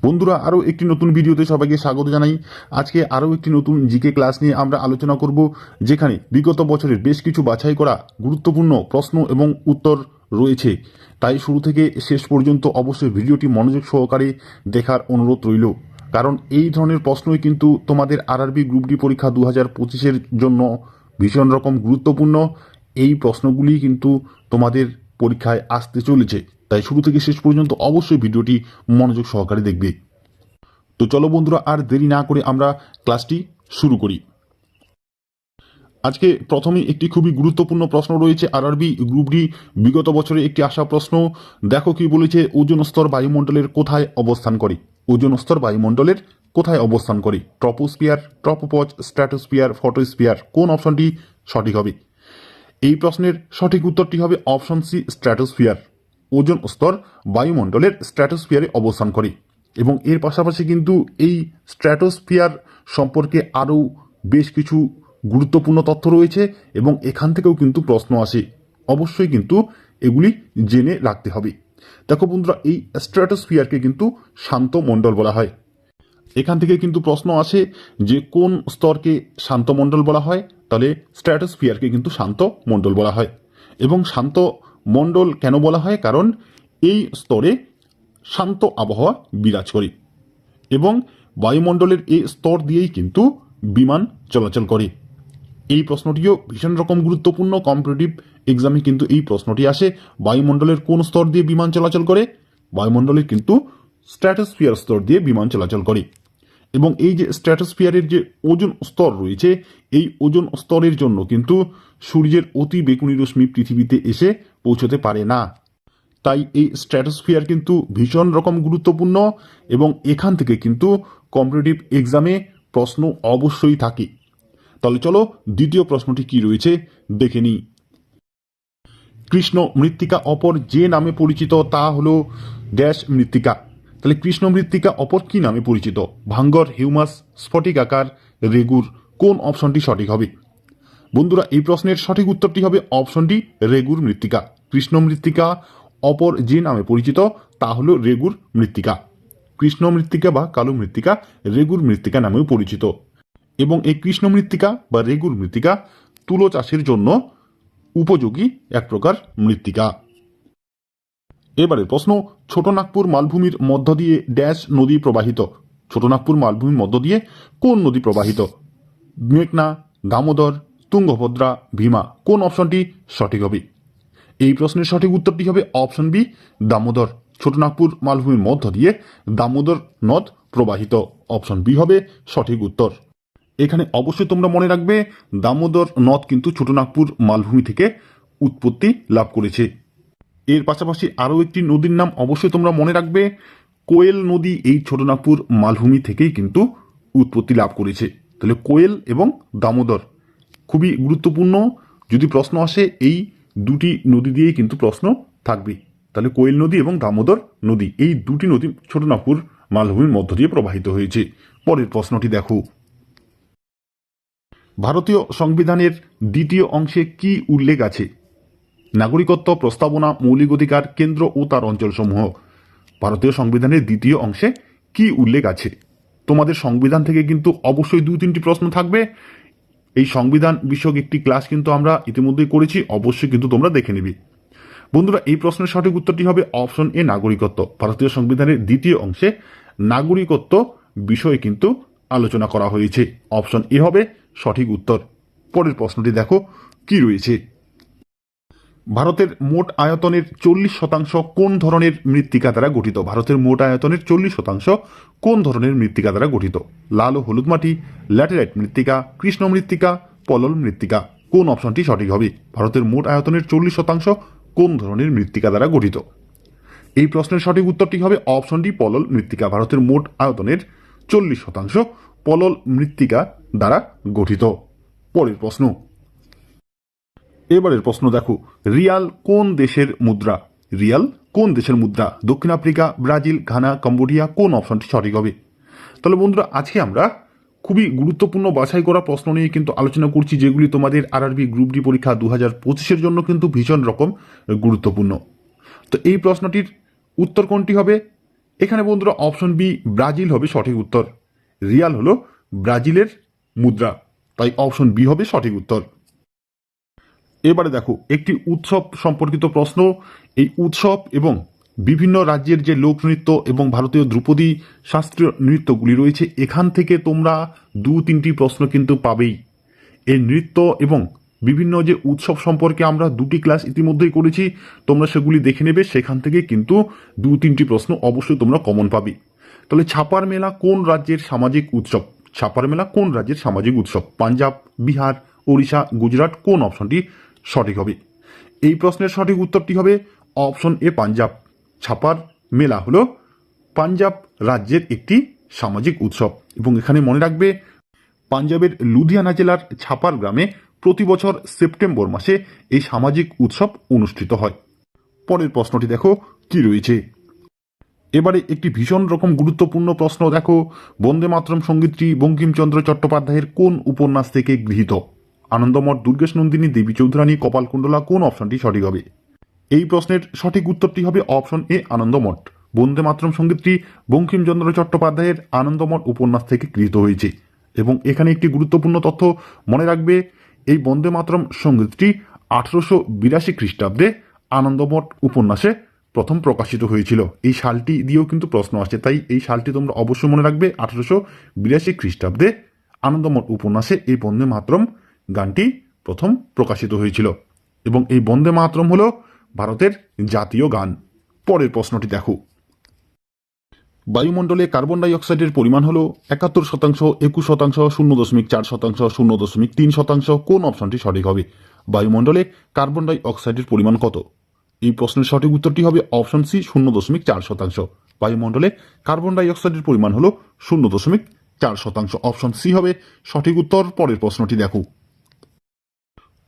বন্ধুরা, আরও একটি নতুন ভিডিওতে সবাইকে স্বাগত জানাই। আজকে আরও একটি নতুন জিকে ক্লাস নিয়ে আমরা আলোচনা করব, যেখানে বিগত বছরের বেশ কিছু বাছাই করা গুরুত্বপূর্ণ প্রশ্ন এবং উত্তর রয়েছে। তাই শুরু থেকে শেষ পর্যন্ত অবশ্যই ভিডিওটি মনোযোগ সহকারে দেখার অনুরোধ রইল, কারণ এই ধরনের প্রশ্নই কিন্তু তোমাদের আরআরবি গ্রুপ ডি পরীক্ষা 2025-এর জন্য ভীষণ রকম গুরুত্বপূর্ণ। এই প্রশ্নগুলি কিন্তু তোমাদের পরীক্ষায় আসতে চলেছে, তাই শুরু থেকে শেষ পর্যন্ত অবশ্যই ভিডিওটি মনোযোগ সহকারে দেখবে। তো চলো বন্ধুরা, আর দেরি না করে আমরা ক্লাসটি শুরু করি। আজকে প্রথমে একটি খুবই গুরুত্বপূর্ণ প্রশ্ন রয়েছে আরআরবি গ্রুপ ডি বিগত বছরে একটি আসা প্রশ্ন। দেখো কি বলেছে, ওজোন স্তর বায়ুমণ্ডলের কোথায় অবস্থান করে? ওজোন স্তর বায়ুমণ্ডলের কোথায় অবস্থান করে? ট্রপোস্ফিয়ার, ট্রপোপজ, স্ট্র্যাটোস্ফিয়ার, ফটোস্ফিয়ার, কোন অপশনটি সঠিক হবে? এই প্রশ্নের সঠিক উত্তরটি হবে অপশন সি, স্ট্র্যাটোস্ফিয়ার। ওজোন স্তর বায়ুমণ্ডলের স্ট্র্যাটোস্ফিয়ারে অবস্থান করে। এবং এর পাশাপাশি কিন্তু এই স্ট্র্যাটোস্ফিয়ার সম্পর্কে আরও বেশ কিছু গুরুত্বপূর্ণ তথ্য রয়েছে, এবং এখান থেকেও কিন্তু প্রশ্ন আসে। অবশ্যই কিন্তু এগুলি জেনে রাখতে হবে। দেখো বন্ধুরা, এই স্ট্র্যাটোস্ফিয়ারকে কিন্তু শান্ত মণ্ডল বলা হয়। এখান থেকে কিন্তু প্রশ্ন আসে যে কোন স্তরকে শান্ত মণ্ডল বলা হয়, তাহলে স্ট্র্যাটোস্ফিয়ারকে কিন্তু শান্ত মণ্ডল বলা হয়। এবং শান্ত মণ্ডল কেন বলা হয়? কারণ এই স্তরে শান্ত আবহাওয়া বিরাজ করে, এবং বায়ুমণ্ডলের এই স্তর দিয়েই কিন্তু বিমান চলাচল করে। এই প্রশ্নটিও ভীষণ রকম গুরুত্বপূর্ণ। কম্পিটিটিভ এক্সামে কিন্তু এই প্রশ্নটি আসে, বায়ুমণ্ডলের কোন স্তর দিয়ে বিমান চলাচল করে? বায়ুমণ্ডলের কিন্তু স্ট্র্যাটোস্ফিয়ার স্তর দিয়ে বিমান চলাচল করে। এবং এই যে স্ট্র্যাটোস্ফিয়ারের যে ওজোন স্তর রয়েছে, এই ওজোন স্তরের জন্য কিন্তু সূর্যের অতি বেগুনি রশ্মি পৃথিবীতে এসে পৌঁছতে পারে না। তাই এই স্ট্র্যাটোস্ফিয়ার কিন্তু ভীষণ রকম গুরুত্বপূর্ণ, এবং এখান থেকে কিন্তু কম্পিটিটিভ এক্সামে প্রশ্ন অবশ্যই থাকে। তাহলে চলো দ্বিতীয় প্রশ্নটি কি রয়েছে দেখে নিই। কৃষ্ণ মৃত্তিকা অপর যে নামে পরিচিত তা হলো ড্যাশ মৃত্তিকা। তাহলে কৃষ্ণ মৃত্তিকা অপর কি নামে পরিচিত? ভাঙ্গর, হিউমাস, স্ফটিক আকার, রেগুর, কোন অপশনটি সঠিক হবে? বন্ধুরা, এই প্রশ্নের সঠিক উত্তরটি হবে অপশনটি রেগুর মৃত্তিকা। কৃষ্ণ মৃত্তিকা অপর যে নামে পরিচিত তা হলো রেগুর মৃত্তিকা। কৃষ্ণ মৃত্তিকা বা কালো মৃত্তিকা রেগুর মৃত্তিকা নামেও পরিচিত। এবং এই কৃষ্ণ মৃত্তিকা বা রেগুর মৃত্তিকা তুলো চাষের জন্য উপযোগী এক প্রকার মৃত্তিকা। এবারে প্রশ্ন, ছোটনাগপুর মালভূমির মধ্য দিয়ে ড্যাশ নদী প্রবাহিত। ছোটনাগপুর মালভূমির মধ্য দিয়ে কোন নদী প্রবাহিত? মেঘনা, দামোদর, তুঙ্গভদ্রা, ভীমা, কোন অপশনটি সঠিক হবে? এই প্রশ্নের সঠিক উত্তরটি হবে অপশন বি, দামোদর। ছোটনাগপুর মালভূমির মধ্য দিয়ে দামোদর নদ প্রবাহিত। অপশন বি হবে সঠিক উত্তর। এখানে অবশ্যই তোমরা মনে রাখবে, দামোদর নদ কিন্তু ছোটনাগপুর মালভূমি থেকে উৎপত্তি লাভ করেছে। এর পাশাপাশি আরও একটি নদীর নাম অবশ্যই তোমরা মনে রাখবে, কোয়েল নদী এই ছোটনাগপুর মালভূমি থেকেই কিন্তু উৎপত্তি লাভ করেছে। তাহলে কোয়েল এবং দামোদর খুবই গুরুত্বপূর্ণ। যদি প্রশ্ন আসে এই দুটি নদী দিয়েই কিন্তু প্রশ্ন থাকবে। তাহলে কোয়েল নদী এবং দামোদর নদী, এই দুটি নদী ছোটনাগপুর মালভূমির মধ্য দিয়ে প্রবাহিত হয়েছে। পরের প্রশ্নটি দেখো, ভারতীয় সংবিধানের দ্বিতীয় অংশে কি উল্লেখ আছে? নাগরিকত্ব, প্রস্তাবনা, মৌলিক অধিকার, কেন্দ্র ও তার অঞ্চলসমূহ। ভারতীয় সংবিধানের দ্বিতীয় অংশে কি উল্লেখ আছে? তোমাদের সংবিধান থেকে কিন্তু অবশ্যই 2-3টি প্রশ্ন থাকবে। এই সংবিধান বিষয়ক একটি ক্লাস কিন্তু আমরা ইতিমধ্যেই করেছি, অবশ্যই কিন্তু তোমরা দেখে নিবি। বন্ধুরা, এই প্রশ্নের সঠিক উত্তরটি হবে অপশন এ, নাগরিকত্ব। ভারতীয় সংবিধানের দ্বিতীয় অংশে নাগরিকত্ব বিষয়ে কিন্তু আলোচনা করা হয়েছে। অপশন এ হবে সঠিক উত্তর। পরের প্রশ্নটি দেখো কি রয়েছে। ভারতের মোট আয়তনের 40% কোন ধরনের মৃত্তিকা দ্বারা গঠিত? ভারতের মোট আয়তনের 40% কোন ধরনের মৃত্তিকা দ্বারা গঠিত? লাল ও হলুদ মাটি, ল্যাটেরাইট মৃত্তিকা, কৃষ্ণ মৃত্তিকা, পলল মৃত্তিকা, কোন অপশনটি সঠিক হবে? ভারতের মোট আয়তনের 40% কোন ধরনের মৃত্তিকা দ্বারা গঠিত? এই প্রশ্নের সঠিক উত্তরটি হবে অপশন ডি, পলল মৃত্তিকা। ভারতের মোট আয়তনের 40% পলল মৃত্তিকা দ্বারা গঠিত। পরের প্রশ্ন, এবারের প্রশ্ন দেখো, রিয়াল কোন দেশের মুদ্রা? রিয়াল কোন দেশের মুদ্রা? দক্ষিণ আফ্রিকা, ব্রাজিল, ঘানা, কম্বোডিয়া, কোন অপশনটি সঠিক হবে? তাহলে বন্ধুরা, আজকে আমরা খুবই গুরুত্বপূর্ণ বাছাই করা প্রশ্ন নিয়ে কিন্তু আলোচনা করছি, যেগুলি তোমাদের আরআরবি গ্রুপ ডি পরীক্ষা 2025-এর জন্য কিন্তু ভীষণ রকম গুরুত্বপূর্ণ। তো এই প্রশ্নটির উত্তর কোনটি হবে? এখানে বন্ধুরা অপশন বি ব্রাজিল হবে সঠিক উত্তর। রিয়াল হলো ব্রাজিলের মুদ্রা, তাই অপশন বি হবে সঠিক উত্তর। এবারে দেখো একটি উৎসব সম্পর্কিত প্রশ্ন। এই উৎসব এবং বিভিন্ন রাজ্যের যে লোকনৃত্য এবং ভারতীয় ধ্রুপদী শাস্ত্রীয় নৃত্যগুলি রয়েছে, এখান থেকে তোমরা 2-3টি প্রশ্ন কিন্তু পাবেই। এই নৃত্য এবং বিভিন্ন যে উৎসব সম্পর্কে আমরা 2টি ক্লাস ইতিমধ্যেই করেছি, তোমরা সেগুলি দেখে নেবে, সেখান থেকে কিন্তু 2-3টি প্রশ্ন অবশ্যই তোমরা কমন পাবে। তাহলে ছাপার মেলা কোন রাজ্যের সামাজিক উৎসব? ছাপার মেলা কোন রাজ্যের সামাজিক উৎসব? পাঞ্জাব, বিহার, ওড়িশা, গুজরাট, কোন অপশনটি সঠিক হবে? এই প্রশ্নের সঠিক উত্তরটি হবে অপশন এ পাঞ্জাব। ছাপার মেলা হলো পাঞ্জাব রাজ্যের একটি সামাজিক উৎসব এবং এখানে মনে রাখবে পাঞ্জাবের লুধিয়ানা জেলার ছাপার গ্রামে প্রতি বছর সেপ্টেম্বর মাসে এই সামাজিক উৎসব অনুষ্ঠিত হয়। পরের প্রশ্নটি দেখো কি রয়েছে। এবারে একটি ভীষণ রকম গুরুত্বপূর্ণ প্রশ্ন দেখো, বন্দে মাতরম সঙ্গীতটি বঙ্কিমচন্দ্র চট্টোপাধ্যায়ের কোন উপন্যাস থেকে গৃহীত? আনন্দমঠ, দুর্গেশ নন্দিনী, দেবী চৌধুরানী, কপালকুণ্ডলা, কোন অপশনটি সঠিক হবে? এই প্রশ্নের সঠিক উত্তরটি হবে অপশন এ আনন্দমঠ। বন্দে মাতরম সঙ্গীতটি বঙ্কিমচন্দ্র চট্টোপাধ্যায়ের আনন্দমঠ উপন্যাস থেকে গৃহীত হয়েছে এবং এখানে একটি গুরুত্বপূর্ণ তথ্য মনে রাখবে, এই বন্দে মাতরম সঙ্গীতটি 1882 খ্রিস্টাব্দে আনন্দমঠ উপন্যাসে প্রথম প্রকাশিত হয়েছিল। এই সালটি দিয়েও কিন্তু প্রশ্ন আসে, তাই এই সালটি তোমরা অবশ্যই মনে রাখবে। 1882 খ্রিস্টাব্দে আনন্দমঠ উপন্যাসে এই বন্দে মাতরম গানটি প্রথম প্রকাশিত হয়েছিল এবং এই বন্দে মাতরম হল ভারতের জাতীয় গান। পরের প্রশ্নটি দেখো, বায়ুমণ্ডলে কার্বন ডাই অক্সাইডের পরিমাণ হল 71%, 21%, 0.4%, 0.3%, কোন অপশনটি সঠিক হবে? বায়ুমণ্ডলে কার্বন ডাই অক্সাইডের পরিমাণ কত? এই প্রশ্নের সঠিক উত্তরটি হবে অপশন সি 0.4%। বায়ুমণ্ডলে কার্বন ডাই অক্সাইডের পরিমাণ হল 0.4%। অপশন সি হবে সঠিক উত্তর। পরের প্রশ্নটি দেখো,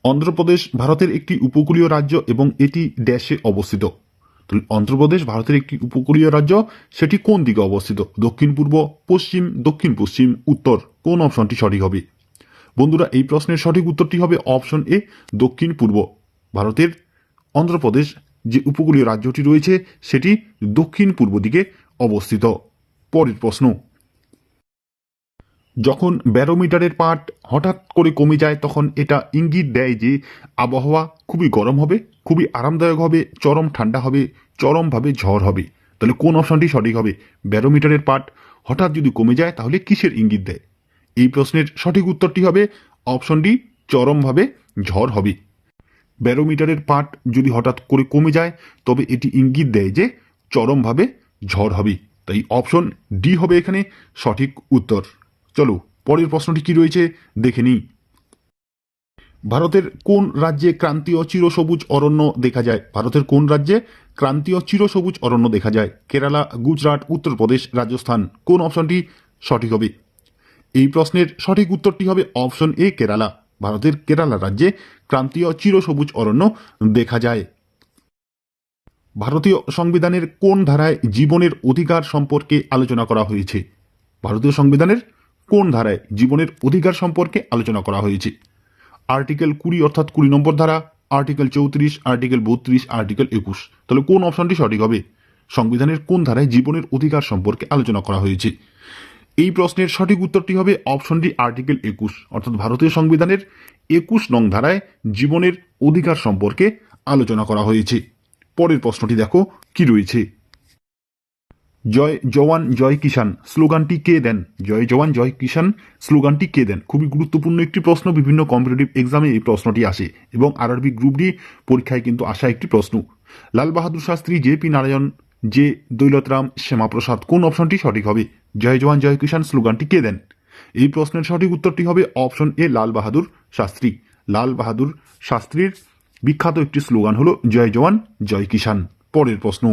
অন্ধ্রপ্রদেশ ভারতের একটি উপকূলীয় রাজ্য এবং এটি ড্যাশে অবস্থিত। অন্ধ্রপ্রদেশ ভারতের একটি উপকূলীয় রাজ্য, সেটি কোন দিকে অবস্থিত? দক্ষিণ পূর্ব, পশ্চিম, দক্ষিণ পশ্চিম, উত্তর, কোন অপশনটি সঠিক হবে? বন্ধুরা এই প্রশ্নের সঠিক উত্তরটি হবে অপশন এ দক্ষিণ পূর্ব। ভারতের অন্ধ্রপ্রদেশ যে উপকূলীয় রাজ্যটি রয়েছে সেটি দক্ষিণ পূর্ব দিকে অবস্থিত। পরের প্রশ্ন, যখন ব্যারোমিটারের পাঠ হঠাৎ করে কমে যায় তখন এটা ইঙ্গিত দেয় যে আবহাওয়া খুবই গরম হবে, খুবই আরামদায়ক হবে, চরম ঠান্ডা হবে, চরমভাবে ঝড় হবে। তাহলে কোন অপশনটি সঠিক হবে? ব্যারোমিটারের পাঠ হঠাৎ যদি কমে যায় তাহলে কিসের ইঙ্গিত দেয়? এই প্রশ্নের সঠিক উত্তরটি হবে অপশন ডি, চরমভাবে ঝড় হবে। ব্যারোমিটারের পাঠ যদি হঠাৎ করে কমে যায় তবে এটি ইঙ্গিত দেয় যে চরমভাবে ঝড় হবে, তাই অপশন ডি হবে এখানে সঠিক উত্তর। চলো পরের প্রশ্নটি কি রয়েছে দেখে নিই। ভারতের কোন রাজ্যে ক্রান্তীয় চিরসবুজ অরণ্য দেখা যায়? ভারতের কোন রাজ্যে ক্রান্তীয় চিরসবুজ অরণ্য দেখা যায়? কেরালা, গুজরাট, উত্তরপ্রদেশ, রাজস্থান, কোন অপশনটি সঠিক হবে? এই প্রশ্নের সঠিক উত্তরটি হবে অপশন এ কেরালা। ভারতের কেরালা রাজ্যে ক্রান্তীয় চিরসবুজ অরণ্য দেখা যায়। ভারতীয় সংবিধানের কোন ধারায় জীবনের অধিকার সম্পর্কে আলোচনা করা হয়েছে? ভারতীয় সংবিধানের কোন ধারায় জীবনের অধিকার সম্পর্কে আলোচনা করা হয়েছে? আর্টিকেল 20 অর্থাৎ 20 নম্বর ধারা, আর্টিকেল 34, আর্টিকেল 32, আর্টিকেল 21। তাহলে কোন অপশনটি সঠিক হবে? সংবিধানের কোন ধারায় জীবনের অধিকার সম্পর্কে আলোচনা করা হয়েছে? এই প্রশ্নের সঠিক উত্তরটি হবে অপশন ডি আর্টিকেল 21, অর্থাৎ ভারতীয় সংবিধানের 21 নং ধারায় জীবনের অধিকার সম্পর্কে আলোচনা করা হয়েছে। পরের প্রশ্নটি দেখো কি রয়েছে। জয় জওয়ান জয় কিষান স্লোগানটি কে দেন? জয় জওয়ান জয় কিষান স্লোগানটি কে দেন? খুবই গুরুত্বপূর্ণ একটি প্রশ্ন, বিভিন্ন কম্পিটিটিভ এক্সামে এই প্রশ্নটি আসে এবং আরআরবি গ্রুপ ডি পরীক্ষায় কিন্তু আসা একটি প্রশ্ন। লাল বাহাদুর শাস্ত্রী, জে.পি. নারায়ণ, জে দৌলতরাম, শ্যামাপ্রসাদ, কোন অপশনটি সঠিক হবে? জয় জওয়ান জয় কিষান স্লোগানটি কে দেন? এই প্রশ্নের সঠিক উত্তরটি হবে অপশন এ লাল বাহাদুর শাস্ত্রী। লাল বাহাদুর শাস্ত্রীর বিখ্যাত একটি স্লোগান হলো জয় জওয়ান জয় কিষান। পরের প্রশ্ন,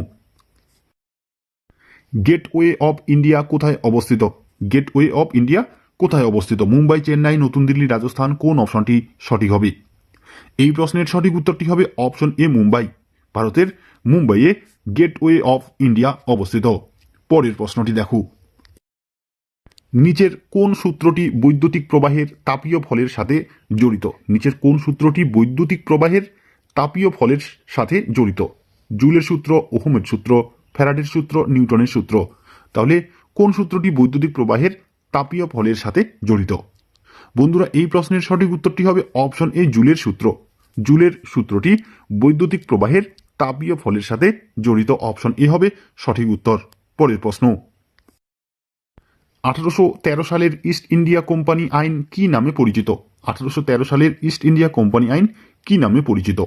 গেটওয়ে অব ইন্ডিয়া কোথায় অবস্থিত? গেটওয়ে অব ইন্ডিয়া কোথায় অবস্থিত? মুম্বাই, চেন্নাই, নতুন দিল্লি, রাজস্থান, কোন অপশনটি সঠিক হবে? এই প্রশ্নের সঠিক উত্তরটি হবে অপশন এ মুম্বাই। ভারতের মুম্বাইয়ে গেটওয়ে অফ ইন্ডিয়া অবস্থিত। পরের প্রশ্নটি দেখো, নিচের কোন সূত্রটি বৈদ্যুতিক প্রবাহের তাপীয় ফলের সাথে জড়িত? নিচের কোন সূত্রটি বৈদ্যুতিক প্রবাহের তাপীয় ফলের সাথে জড়িত? জুলের সূত্র, ওহমের সূত্র, ফ্যারাডের সূত্র, নিউটনের সূত্র। তাহলে কোন সূত্রটি বৈদ্যুতিক প্রবাহের তাপীয় ফলের সাথে জড়িত? বন্ধুরা, এই প্রশ্নের সঠিক উত্তরটি হবে অপশন এ, জুলের সূত্র। জুলের সূত্রটি বৈদ্যুতিক প্রবাহের তাপীয় ফলের সাথে জড়িত। অপশন এ হবে সঠিক উত্তর। পরের প্রশ্ন, 1813 সালের ইস্ট ইন্ডিয়া কোম্পানি আইন কি নামে পরিচিত? 1813 সালের ইস্ট ইন্ডিয়া কোম্পানি আইন কি নামে পরিচিত?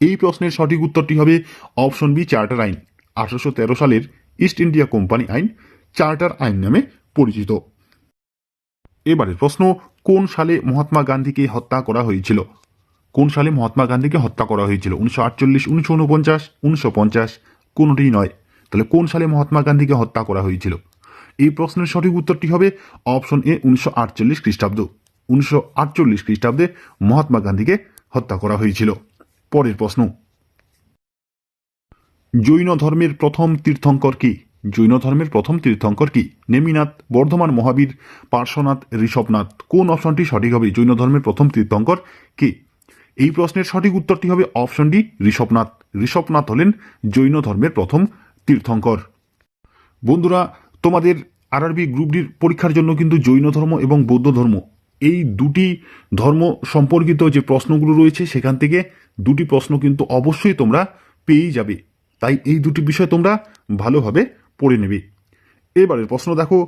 এই প্রশ্নের সঠিক উত্তরটি হবে অপশন বি, চার্টার আইন। 1813 সালের ইস্ট ইন্ডিয়া কোম্পানি আইন চার্টার আইন নামে পরিচিত। এবারের প্রশ্ন, কোন সালে মহাত্মা গান্ধীকে হত্যা করা হয়েছিল? কোন সালে মহাত্মা গান্ধীকে হত্যা করা হয়েছিল? 1948, 1949, 1950, কোনটিই নয়। তাহলে কোন সালে মহাত্মা গান্ধীকে হত্যা করা হয়েছিল? এই প্রশ্নের সঠিক উত্তরটি হবে অপশন এ, 1948 খ্রিস্টাব্দ। 1948 খ্রিস্টাব্দে মহাত্মা গান্ধীকে হত্যা করা হয়েছিল। পরের প্রশ্ন, জৈন ধর্মের প্রথম তীর্থঙ্কর কি? জৈন ধর্মের প্রথম তীর্থঙ্কর কি? নেমিনাথ, বর্ধমান মহাবীর, পার্শ্বনাথ, ঋষভনাথ। কোন অপশনটি সঠিক হবে? জৈন ধর্মের প্রথম তীর্থঙ্কর কে? এই প্রশ্নের সঠিক উত্তরটি হবে অপশন ডি, ঋষভনাথ। ঋষভনাথ হলেন জৈন ধর্মের প্রথম তীর্থঙ্কর। বন্ধুরা, তোমাদের আরআরবি গ্রুপ ডির পরীক্ষার জন্য কিন্তু জৈন ধর্ম এবং বৌদ্ধ ধর্ম, এই দুটি ধর্ম সম্পর্কিত যে প্রশ্নগুলো রয়েছে সেখান থেকে দুটি প্রশ্ন কিন্তু অবশ্যই তোমরা পেয়েই যাবে। তাই এই দুটি বিষয় তোমরা ভালোভাবে পড়ে নেবে। এবারের প্রশ্ন দেখো,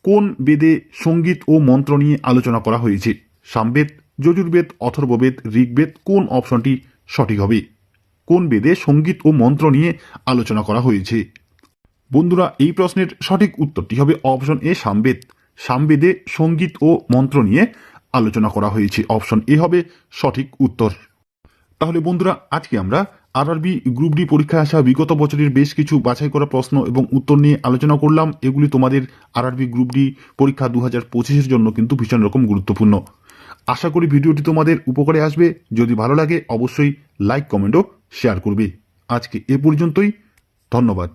কোন বেদে সঙ্গীত ও মন্ত্র নিয়ে আলোচনা করা হয়েছে? সামবেদ, যজুর্বেদ, অথর্ববেদ, ঋগ্বেদ। কোন অপশনটি সঠিক হবে? কোন বেদে সঙ্গীত ও মন্ত্র নিয়ে আলোচনা করা হয়েছে? বন্ধুরা, এই প্রশ্নের সঠিক উত্তরটি হবে অপশন এ, সামবেদ। সামবেদে সঙ্গীত ও মন্ত্র নিয়ে আলোচনা করা হয়েছে। অপশন এ হবে সঠিক উত্তর। তাহলে বন্ধুরা, আজকে আমরা আরআরবি গ্রুপ ডি পরীক্ষায় আসা বিগত বছরের বেশ কিছু বাছাই করা প্রশ্ন এবং উত্তর নিয়ে আলোচনা করলাম। এগুলি তোমাদের আরআরবি গ্রুপ ডি পরীক্ষা 2025-এর জন্য কিন্তু ভীষণ রকম গুরুত্বপূর্ণ। আশা করি ভিডিওটি তোমাদের উপকারে আসবে। যদি ভালো লাগে অবশ্যই লাইক, কমেন্ট ও শেয়ার করবে। আজকে এ পর্যন্তই। ধন্যবাদ।